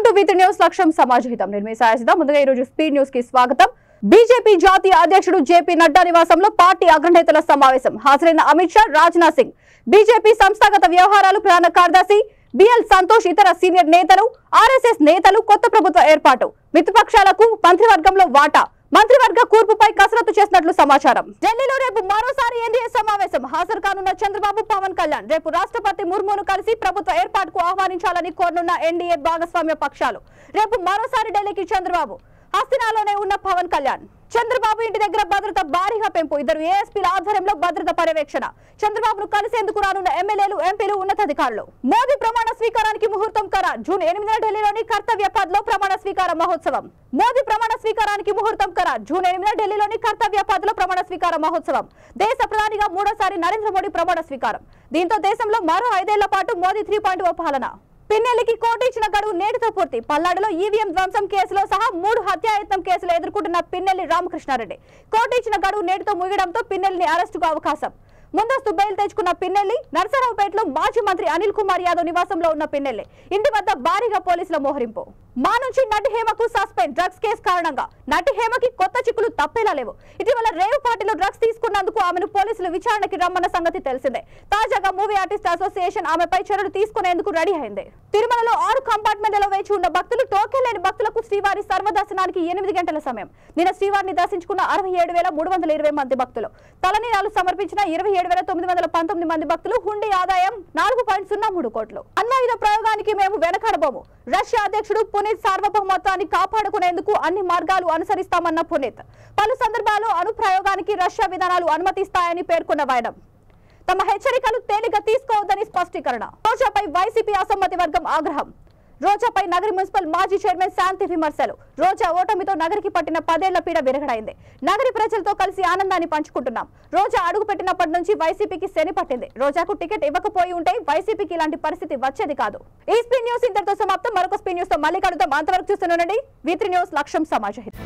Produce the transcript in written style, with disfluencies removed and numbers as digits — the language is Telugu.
వెల్కమ్ టు V3 న్యూస్ లక్ష్యం సమాజహితం నిర్మిసాయసిత ముందుగా ఈ రోజు స్పీడ్ న్యూస్ కి స్వాగతం. బీజేపీ జాతీయ అధ్యక్షుడు జేపీ నడ్డా నివాసంలో పార్టీ అగ్రనేతల సమావేశం. హాజరైన అమిత్ షా, రాజ్నాథ్ సింగ్, బీజేపీ సంస్థాగత వ్యవహారాలు ప్రధాన కార్యదర్శి బిఎల్ సంతోష్, ఇతర సీనియర్ నేతలు, ఆర్ఎస్ఎస్ నేతలు, కొత్త ప్రభుత్వ ఏర్పాటు, మిత్రపక్షాలకు మంత్రివర్గంలో వాటా, మంత్రివర్గ కూర్పుపై కసరత్తు చేసినట్లు సమాచారం. ఢిల్లీలో రేపు మరోసారి ఎన్డీఏ సమావేశం. హాజరు కానున్న చంద్రబాబు, పవన్ కళ్యాణ్ రేపు రాష్ట్రపతి ముర్మును కలిసి ప్రభుత్వ ఏర్పాటుకు ఆహ్వానించాలని కోరనున్న ఎన్డీఏ భాగస్వామ్య పక్షాలు. రేపు మరోసారి ఢిల్లీకి చంద్రబాబు. హస్తినాలోనే ఉన్న పవన్ కళ్యాణ్. చంద్రబాబు ఇంటి దగ్గర భద్రత భారీగా పెంపు. ఇద్దరు ఏఎస్పీల ఆధ్వర్యంలో భద్రత పర్యవేక్షణ. చంద్రబాబును కలిసేందుకు రానున్న ఎమ్మెల్యేలు, ఎంపీలు, ఉన్నతాధికారులు. మోదీ ప్రమాణ స్వీకారానికి ముహూర్తం ఖరారు. జూన్ 8న ఢిల్లీలోని కర్తవ్య పథ్లో ప్రమాణ స్వీకార మహోత్సవం. మోదీ ప్రమాణ స్వీకారానికి ముహూర్తం ఖరారు. జూన్ 8న ఢిల్లీలోని కర్తవ్య పథ్లో ప్రమాణ స్వీకార మహోత్సవం. దేశ ప్రధానిగా మూడోసారి నరేంద్ర మోడీ ప్రమాణ స్వీకారం. దీంతో దేశంలో మరో 5 ఏళ్ల పాటు మోదీ 3.0 పాలన. పిన్నెల్లికి కోర్టు ఇచ్చిన గడువు నేటితో పూర్తి. పల్నాడులో ఈవీఎం ధ్వంసం కేసులో సహా 3 హత్యాయత్నం కేసులు ఎదుర్కొంటున్న పిన్నెల్లి రామకృష్ణారెడ్డి. కోర్టు ఇచ్చిన గడువు నేటితో ముగియడంతో పిన్నెల్లిని అరెస్టుకు అవకాశం. ముందస్తు బెయిల్ తెచ్చుకున్న పిన్నెల్లి. నర్సరావుపేటలో మాజీ మంత్రి అనిల్ కుమార్ యాదవ్ నివాసంలో ఉన్న పిన్నెల్లి ఇంటి వద్ద భారీగా పోలీసుల మోహరింపు. మా నుంచి నటి హేమకు సస్పెండ్. డ్రగ్స్ కేసు కారణంగా నటి హేమకి కొత్త చిక్కులు తప్పేలా లేవు. ఇటీవల రేవు పార్టీలో డ్రగ్స్ తీసుకున్నందుకు ఆమెను పోలీసులు విచారణకి రమ్మన్న సంగతి తెలిసిందే. తాజాగా మూవీ ఆర్టిస్ట్ అసోసియేషన్ ఆమెపై చర్యలు తీసుకునేందుకు రెడీ అయింది. తిరుమలలో 6 కంపార్ట్మెంట్లలో వేచి ఉన్న భక్తులు. టోకెన్ లేని భక్తులకు శ్రీవారి సర్వదర్శనానికి 8 గంటల సమయం. నిన్న శ్రీవారిని దర్శించుకున్న 67,320 మంది భక్తులు. తలనీలాలు సమర్పించిన 27,919 మంది భక్తులు. హుండీ ఆదాయం 4.03 కోట్లు. అణ్వాయుధ ప్రయోగానికి మేము వెనకాడబోము. రష్యా అధ్యక్షుడు పునీత్ సార్వభౌమత్వాన్ని కాపాడుకునేందుకు అన్ని మార్గాలు అనుసరిస్తామన్న పునీత్. పలు సందర్భాల్లో అణుప్రయోగానికి రష్యా విధానాలు అనుమతిస్తాయని పేర్కొన్న వైనం. తమ హెచ్చరికలు తేలిక తీసుకోవద్దని స్పష్టీకరణ. రోజాపై వైసీపీ అసమ్మతి వర్గం ఆగ్రహం. రోజాపై నగరి మున్సిపల్ మాజీ చైర్మన్ శాంతి విమర్శలు. రోజా ఓటమితో నగరికి పట్టిన 10 ఏళ్ల పీడ విరగడైంది. నగరి ప్రజలతో కలిసి ఆనందాన్ని పంచుకుంటున్నాం. రోజా అడుగు పెట్టినప్పటి నుంచి వైసీపీకి శని పట్టింది. రోజాకు టికెట్ ఇవ్వకపోయి ఉంటే వైసీపీకి ఇలాంటి పరిస్థితి వచ్చేది కాదు. ఈ స్పీడ్ న్యూస్ ఇంతటితో సమాప్తం. మరొక స్పీడ్ న్యూస్ తో మళ్ళీ కలుద్దాం. అంతవరకు చూస్తూనే ఉండండి V3 న్యూస్ లక్ష్యం సమాజహితం.